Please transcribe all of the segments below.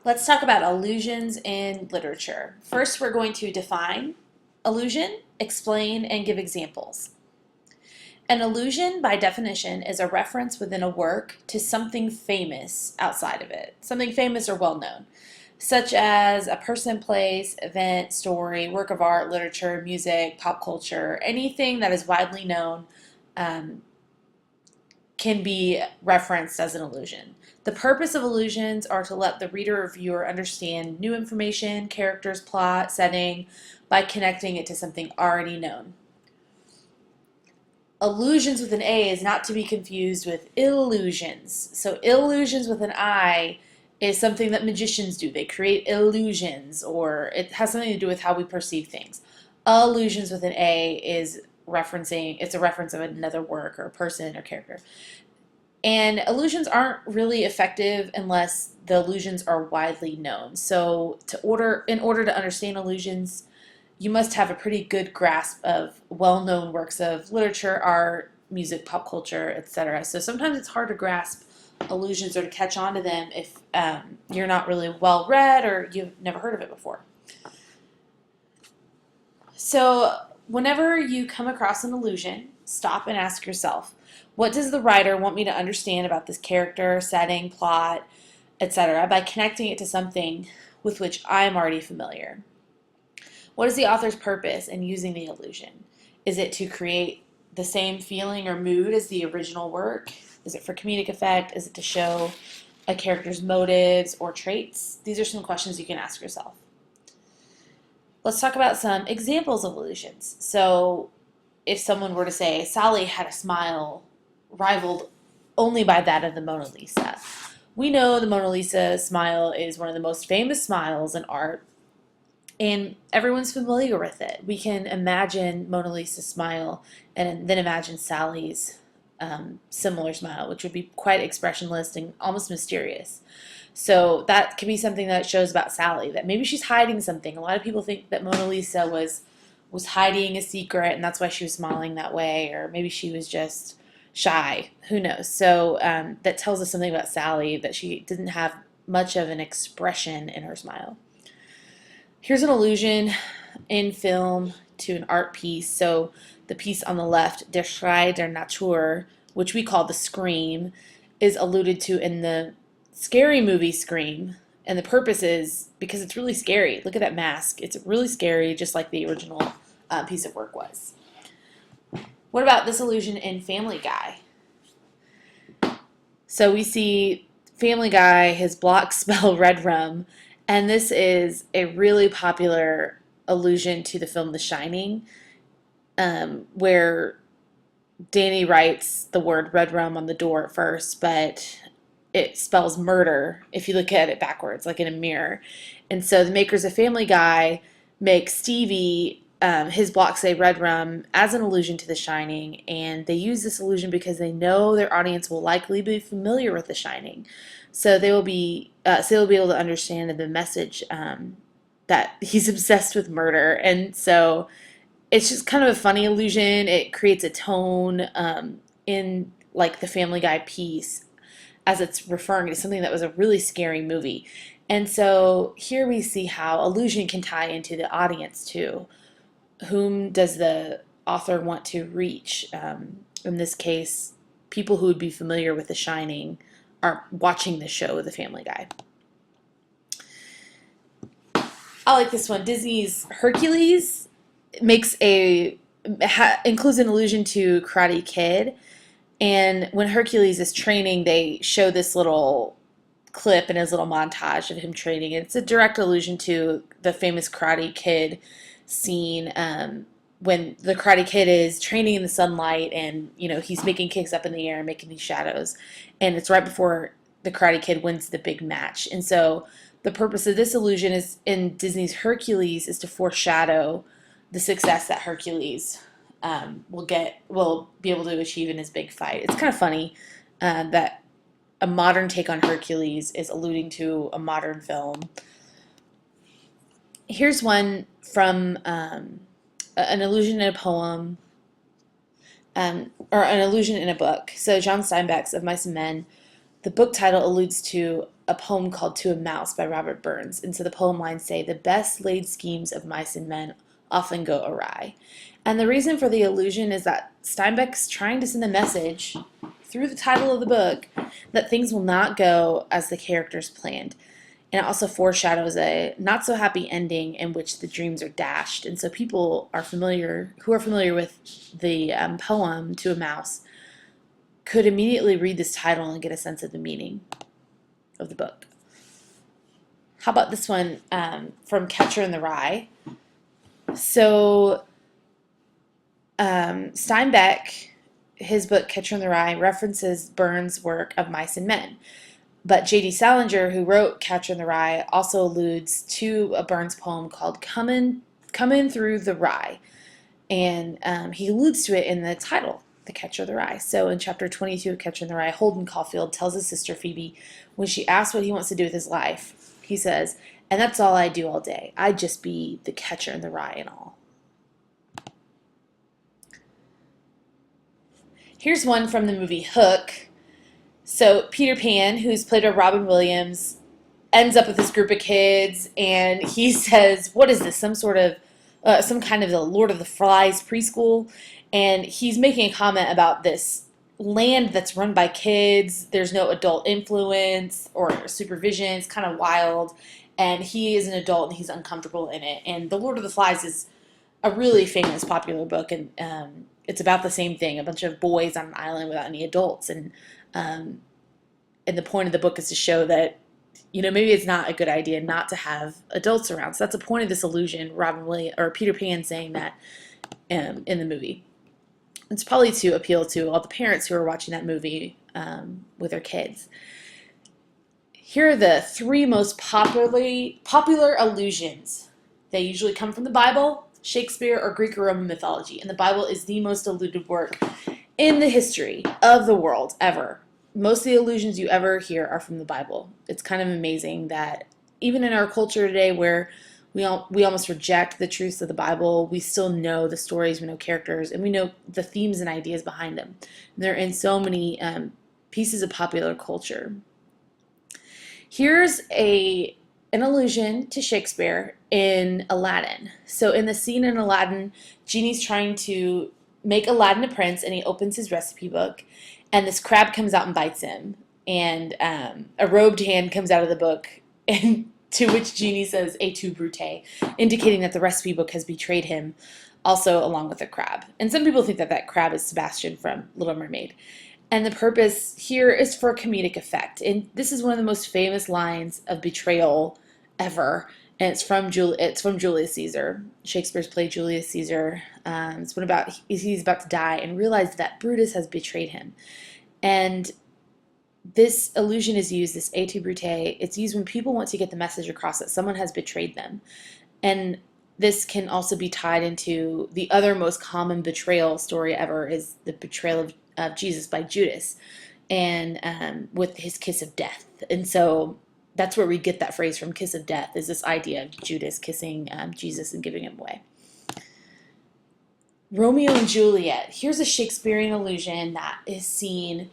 Let's talk about allusions in literature. First, we're going to define allusion, explain, and give examples. An allusion, by definition, is a reference within a work to something famous outside of it, something famous or well known, such as a person, place, event, story, work of art, literature, music, pop culture, anything that is widely known um, can be referenced as an allusion. The purpose of allusions are to let the reader or viewer understand new information, characters, plot, setting by connecting it to something already known. Allusions with an A is not to be confused with illusions. So illusions with an I is something that magicians do. They create illusions, or it has something to do with how we perceive things. Allusions with an A is it's a reference of another work or person or character. And illusions aren't really effective unless the illusions are widely known. So in order to understand illusions, you must have a pretty good grasp of well-known works of literature, art, music, pop culture, etc. So sometimes it's hard to grasp illusions or to catch on to them if you're not really well read or you've never heard of it before. So whenever you come across an illusion, stop and ask yourself, what does the writer want me to understand about this character, setting, plot, etc., by connecting it to something with which I am already familiar? What is the author's purpose in using the illusion? Is it to create the same feeling or mood as the original work? Is it for comedic effect? Is it to show a character's motives or traits? These are some questions you can ask yourself. Let's talk about some examples of illusions. So if someone were to say, Sally had a smile rivaled only by that of the Mona Lisa. We know the Mona Lisa smile is one of the most famous smiles in art, and everyone's familiar with it. We can imagine Mona Lisa's smile and then imagine Sally's similar smile, which would be quite expressionless and almost mysterious. So that could be something that shows about Sally, that maybe she's hiding something. A lot of people think that Mona Lisa was hiding a secret, and that's why she was smiling that way, or maybe she was just shy. Who knows? So that tells us something about Sally, that she didn't have much of an expression in her smile. Here's an allusion in film to an art piece. So the piece on the left, Der Schrei der Natur, which we call the Scream, is alluded to in the scary movie Scream. And the purpose is because it's really scary. Look at that mask. It's really scary, just like the original piece of work was. What about this allusion in Family Guy? So we see Family Guy, his blocks spell red rum, and this is a really popular allusion to the film The Shining, where Danny writes the word red rum on the door at first, but it spells murder if you look at it backwards, like in a mirror. And so the makers of Family Guy make Stevie, his block say red rum, as an allusion to The Shining, and they use this allusion because they know their audience will likely be familiar with The Shining. So they'll be able to understand the message that he's obsessed with murder. And so it's just kind of a funny illusion. It creates a tone in like the Family Guy piece as it's referring to something that was a really scary movie. And so here we see how allusion can tie into the audience too. Whom does the author want to reach? In this case, people who would be familiar with The Shining are watching the show The Family Guy. I like this one. Disney's Hercules includes an allusion to Karate Kid. And when Hercules is training, they show this little clip in his little montage of him training. It's a direct allusion to the famous Karate Kid scene when the Karate Kid is training in the sunlight, and he's making kicks up in the air and making these shadows, and it's right before the Karate Kid wins the big match. And so the purpose of this illusion is in Disney's Hercules is to foreshadow the success that Hercules will be able to achieve in his big fight. It's kind of funny that a modern take on Hercules is alluding to a modern film. Here's one from an allusion in a poem, or an allusion in a book. So John Steinbeck's Of Mice and Men, the book title alludes to a poem called To a Mouse by Robert Burns. And so the poem lines say, "The best laid schemes of mice and men often go awry." And the reason for the allusion is that Steinbeck's trying to send a message through the title of the book that things will not go as the characters planned. And it also foreshadows a not so happy ending in which the dreams are dashed. And so people who are familiar with the poem To a Mouse could immediately read this title and get a sense of the meaning of the book. How about this one from Catcher in the Rye? So Steinbeck, his book Catcher in the Rye, references Burns' work of Mice and Men. But J.D. Salinger, who wrote Catcher in the Rye, also alludes to a Burns poem called Comin' Through the Rye. And he alludes to it in the title, The Catcher in the Rye. So in chapter 22 of Catcher in the Rye, Holden Caulfield tells his sister Phoebe, when she asks what he wants to do with his life, he says, "And that's all I do all day. I'd just be the catcher in the rye and all." Here's one from the movie Hook. So Peter Pan, who's played by Robin Williams, ends up with this group of kids, and he says, "What is this? Some kind of the Lord of the Flies preschool?" And he's making a comment about this land that's run by kids. There's no adult influence or supervision. It's kind of wild, and he is an adult and he's uncomfortable in it. And The Lord of the Flies is a really famous, popular book, and it's about the same thing: a bunch of boys on an island without any adults. And the point of the book is to show that, maybe it's not a good idea not to have adults around. So that's the point of this illusion, Peter Pan saying that in the movie. It's probably to appeal to all the parents who are watching that movie with their kids. Here are the 3 most popular allusions. They usually come from the Bible, Shakespeare, or Greek or Roman mythology. And the Bible is the most alluded work in the history of the world ever. Most of the allusions you ever hear are from the Bible. It's kind of amazing that even in our culture today, where we almost reject the truths of the Bible, we still know the stories, we know characters, and we know the themes and ideas behind them. And they're in so many pieces of popular culture. Here's an allusion to Shakespeare in Aladdin. So in the scene in Aladdin, Genie's trying to make Aladdin a prince, and he opens his recipe book, and this crab comes out and bites him, and a robed hand comes out of the book, and to which Genie says, "Et tu, Brute," indicating that the recipe book has betrayed him, also along with the crab. And some people think that that crab is Sebastian from Little Mermaid. And the purpose here is for comedic effect. And this is one of the most famous lines of betrayal ever. And it's from Julius Caesar. Shakespeare's play Julius Caesar. It's when he's about to die and realizes that Brutus has betrayed him. And this allusion is used, this "Et tu, Brute," it's used when people want to get the message across that someone has betrayed them. And this can also be tied into the other most common betrayal story ever, is the betrayal of Jesus by Judas, and with his kiss of death. And so that's where we get that phrase from, kiss of death, is this idea of Judas kissing Jesus and giving him away. Romeo and Juliet. Here's a Shakespearean allusion that is seen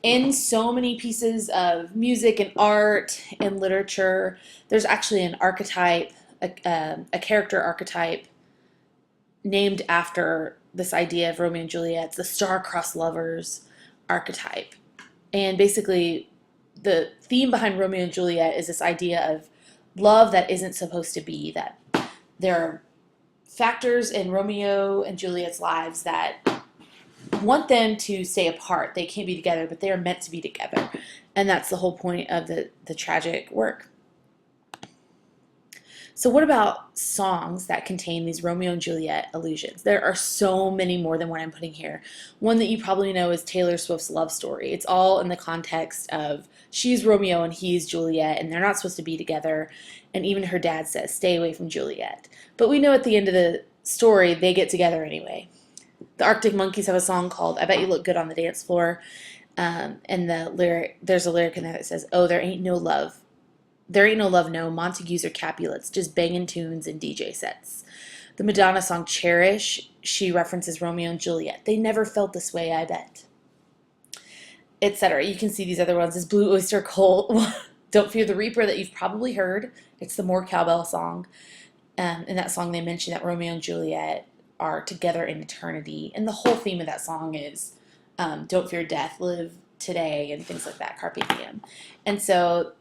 in so many pieces of music and art and literature. There's actually an archetype, a character archetype named after this idea of Romeo and Juliet. It's the star-crossed lovers archetype. And basically, the theme behind Romeo and Juliet is this idea of love that isn't supposed to be, that there are factors in Romeo and Juliet's lives that want them to stay apart. They can't be together, but they are meant to be together. And that's the whole point of the tragic work. So what about songs that contain these Romeo and Juliet allusions? There are so many more than what I'm putting here. One that you probably know is Taylor Swift's Love Story. It's all in the context of she's Romeo and he's Juliet, and they're not supposed to be together. And even her dad says, "Stay away from Juliet." But we know at the end of the story, they get together anyway. The Arctic Monkeys have a song called "I Bet You Look Good on the Dance Floor." And there's a lyric in there that says, "Oh, there ain't no love. There ain't no love, no Montagues or Capulets, just banging tunes and DJ sets." The Madonna song "Cherish," she references Romeo and Juliet. "They never felt this way, I bet." Etc. You can see these other ones. This Blue Oyster Cult Don't Fear the Reaper that you've probably heard. It's the More Cowbell song. In that song, they mention that Romeo and Juliet are together in eternity. And the whole theme of that song is don't fear death, live today, and things like that, carpe diem. And so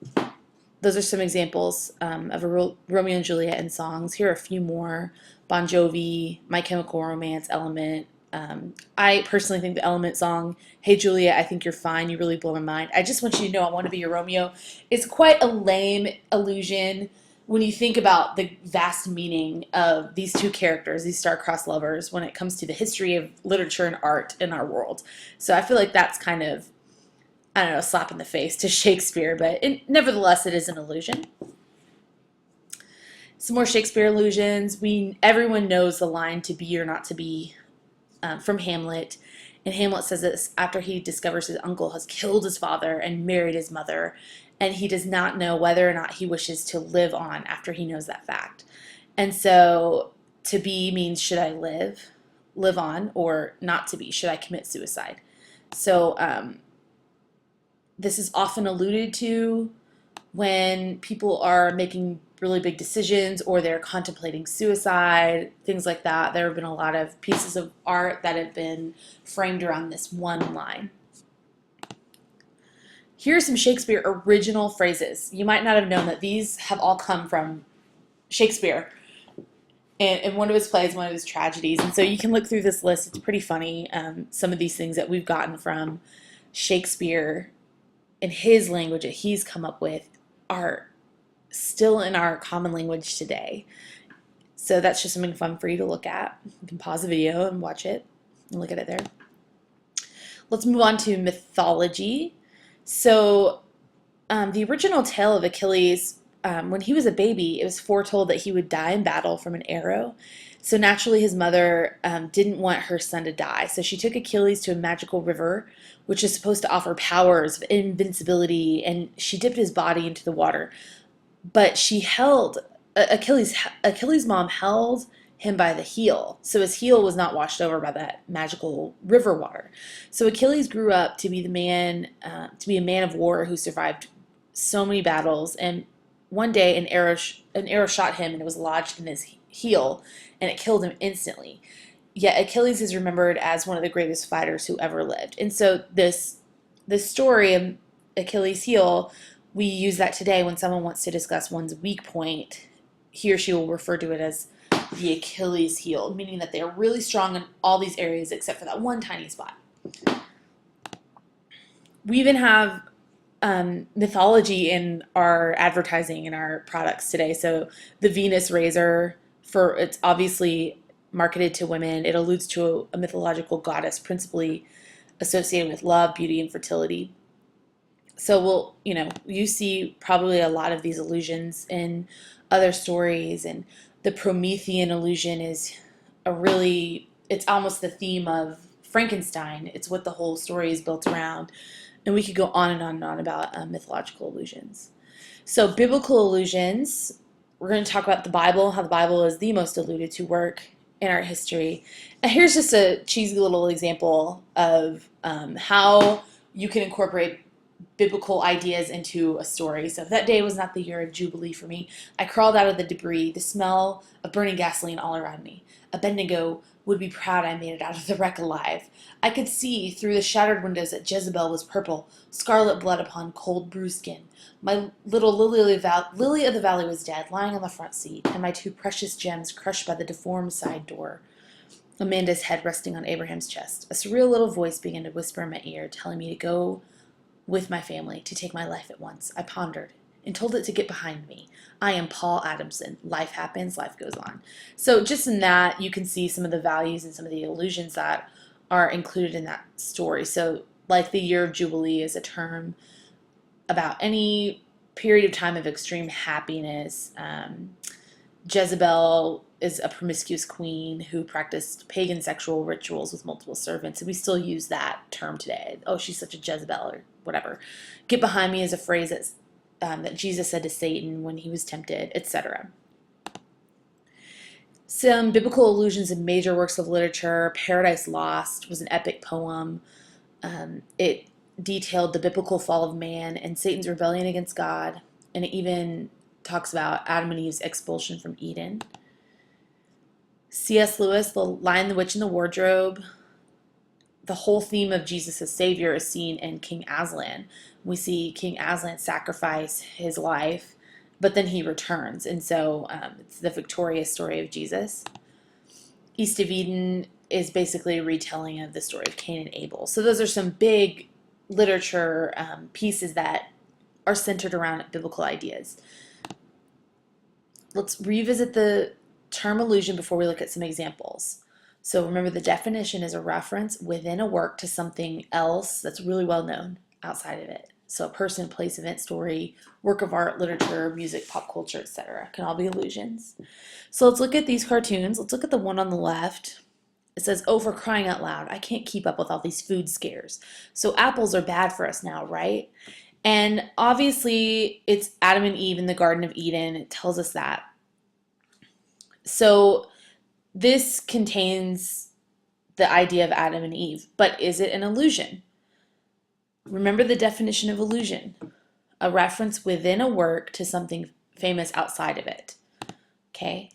those are some examples of a Romeo and Juliet in songs. Here are a few more. Bon Jovi, My Chemical Romance, Element. I personally think the Element song, Hey Juliet, I Think You're Fine, You Really Blow My Mind. I just want you to know I want to be your Romeo. It's quite a lame allusion when you think about the vast meaning of these two characters, these star-crossed lovers, when it comes to the history of literature and art in our world. So I feel like that's kind of, I don't know, a slap in the face to Shakespeare, but nevertheless, it is an allusion. Some more Shakespeare allusions. Everyone knows the line "to be or not to be" from Hamlet. And Hamlet says this after he discovers his uncle has killed his father and married his mother, and he does not know whether or not he wishes to live on after he knows that fact. And so to be means should I live on, or not to be, should I commit suicide? So this is often alluded to when people are making really big decisions or they're contemplating suicide, things like that. There have been a lot of pieces of art that have been framed around this one line. Here are some Shakespeare original phrases. You might not have known that these have all come from Shakespeare in one of his plays, one of his tragedies. And so you can look through this list. It's pretty funny. Some of these things that we've gotten from Shakespeare in his language that he's come up with are still in our common language today. So that's just something fun for you to look at. You can pause the video and watch it and look at it there. Let's move on to mythology. So the original tale of Achilles, when he was a baby, it was foretold that he would die in battle from an arrow. So naturally his mother didn't want her son to die. So she took Achilles to a magical river, which is supposed to offer powers of invincibility, and she dipped his body into the water. But Achilles' mom held him by the heel, so his heel was not washed over by that magical river water. So Achilles grew up to be to be a man of war who survived so many battles. And one day, an arrow shot him, and it was lodged in his heel, and it killed him instantly. Yet Achilles is remembered as one of the greatest fighters who ever lived. And so this story of Achilles' heel, we use that today when someone wants to discuss one's weak point. He or she will refer to it as the Achilles heel, meaning that they are really strong in all these areas except for that one tiny spot. We even have mythology in our advertising in our products today. So the Venus razor, it's obviously marketed to women. It alludes to a mythological goddess principally associated with love, beauty, and fertility. So you see probably a lot of these allusions in other stories, and the Promethean allusion is it's almost the theme of Frankenstein. It's what the whole story is built around, and we could go on and on and on about mythological allusions. So biblical allusions, we're going to talk about the Bible, how the Bible is the most alluded to work in our history. And here's just a cheesy little example of how you can incorporate biblical ideas into a story. So that day was not the year of Jubilee for me. I crawled out of the debris, the smell of burning gasoline all around me. Abednego would be proud I made it out of the wreck alive. I could see through the shattered windows that Jezebel was purple, scarlet blood upon cold bruised skin. My little lily of the valley was dead, lying on the front seat, and my two precious gems crushed by the deformed side door. Amanda's head resting on Abraham's chest. A surreal little voice began to whisper in my ear, telling me to go with my family, to take my life at once. I pondered and told it to get behind me. I am Paul Adamson. Life happens, life goes on. So just in that, you can see some of the values and some of the allusions that are included in that story. So like the year of Jubilee is a term about any period of time of extreme happiness. Jezebel is a promiscuous queen who practiced pagan sexual rituals with multiple servants, and we still use that term today. Oh, she's such a Jezebel, or whatever. Get behind me is a phrase that Jesus said to Satan when he was tempted, etc. Some biblical allusions in major works of literature. Paradise Lost was an epic poem. It detailed the biblical fall of man and Satan's rebellion against God, and it even talks about Adam and Eve's expulsion from Eden. C.S. Lewis, The Lion, the Witch, and the Wardrobe. The whole theme of Jesus as Savior is seen in King Aslan. We see King Aslan sacrifice his life, but then he returns, and so it's the victorious story of Jesus. East of Eden is basically a retelling of the story of Cain and Abel. So those are some big literature pieces that are centered around biblical ideas. Let's revisit the term allusion before we look at some examples. So remember, the definition is a reference within a work to something else that's really well known outside of it. So a person, place, event, story, work of art, literature, music, pop culture, etc. can all be allusions. So let's look at these cartoons. Let's look at the one on the left. It says, "Oh, for crying out loud, I can't keep up with all these food scares." So apples are bad for us now, right? And obviously it's Adam and Eve in the Garden of Eden. It tells us that. So this contains the idea of Adam and Eve, but is it an allusion? Remember the definition of allusion: a reference within a work to something famous outside of it. Okay,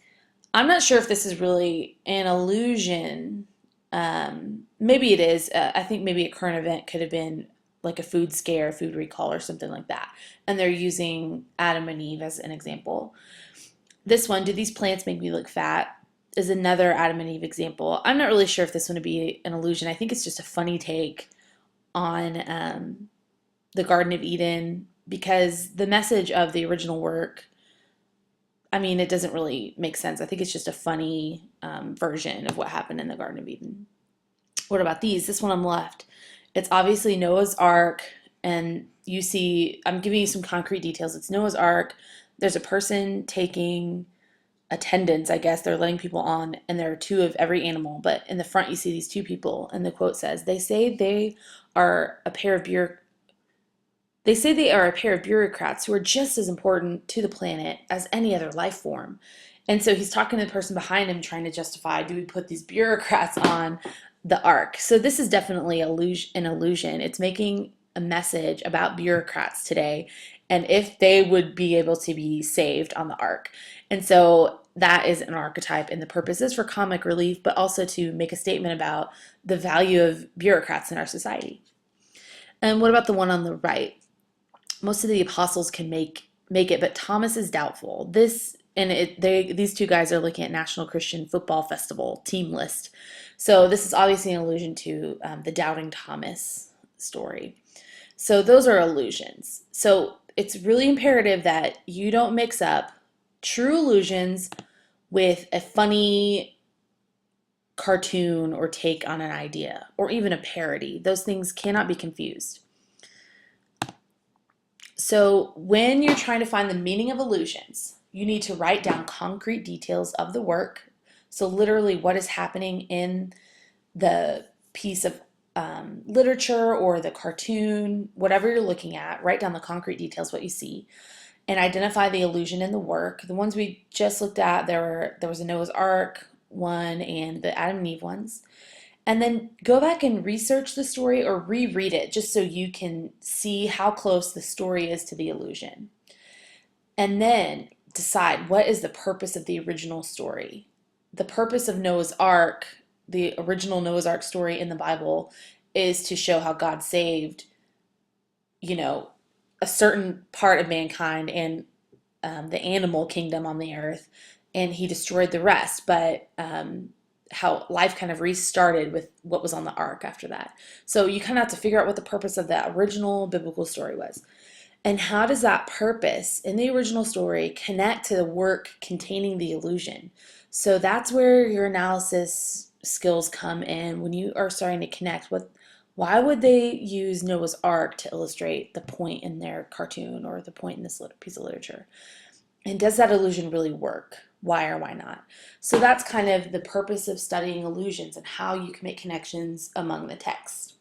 I'm not sure if this is really an allusion. Maybe it is. I think maybe a current event could have been like a food scare, food recall, or something like that. And they're using Adam and Eve as an example. This one, "Do these plants make me look fat?" is another Adam and Eve example. I'm not really sure if this one would be an allusion. I think it's just a funny take on the Garden of Eden, because the message of the original work, I mean, it doesn't really make sense. I think it's just a funny version of what happened in the Garden of Eden. What about these? This one on the left. It's obviously Noah's Ark, and you see, I'm giving you some concrete details. It's Noah's Ark. There's a person taking attendance, I guess. They're letting people on, and there are two of every animal. But in the front, you see these two people, and the quote says, "They say they are a pair of bureaucrats who are just as important to the planet as any other life form." And so he's talking to the person behind him, trying to justify, do we put these bureaucrats on the ark? So this is definitely an allusion. It's making a message about bureaucrats today and if they would be able to be saved on the ark. And so that is an archetype, and the purpose is for comic relief, but also to make a statement about the value of bureaucrats in our society. And what about the one on the right? Most of the apostles can make it, but Thomas is doubtful. These two guys are looking at National Christian Football Festival team list. So this is obviously an allusion to the Doubting Thomas story. So those are allusions. So it's really imperative that you don't mix up true allusions with a funny cartoon or take on an idea, or even a parody. Those things cannot be confused. So when you're trying to find the meaning of allusions, you need to write down concrete details of the work. So literally what is happening in the piece of literature or the cartoon, whatever you're looking at, write down the concrete details, what you see, and identify the allusion in the work. The ones we just looked at, there was a Noah's Ark one and the Adam and Eve ones. And then go back and research the story or reread it just so you can see how close the story is to the allusion. And then decide, what is the purpose of the original story? The purpose of Noah's Ark, the original Noah's Ark story in the Bible, is to show how God saved, a certain part of mankind and the animal kingdom on the earth, and he destroyed the rest. But how life kind of restarted with what was on the ark after that. So you kind of have to figure out what the purpose of that original biblical story was. And how does that purpose in the original story connect to the work containing the allusion? So that's where your analysis skills come in, when you are starting to connect with, why would they use Noah's Ark to illustrate the point in their cartoon or the point in this piece of literature? And does that allusion really work? Why or why not? So that's kind of the purpose of studying allusions and how you can make connections among the text.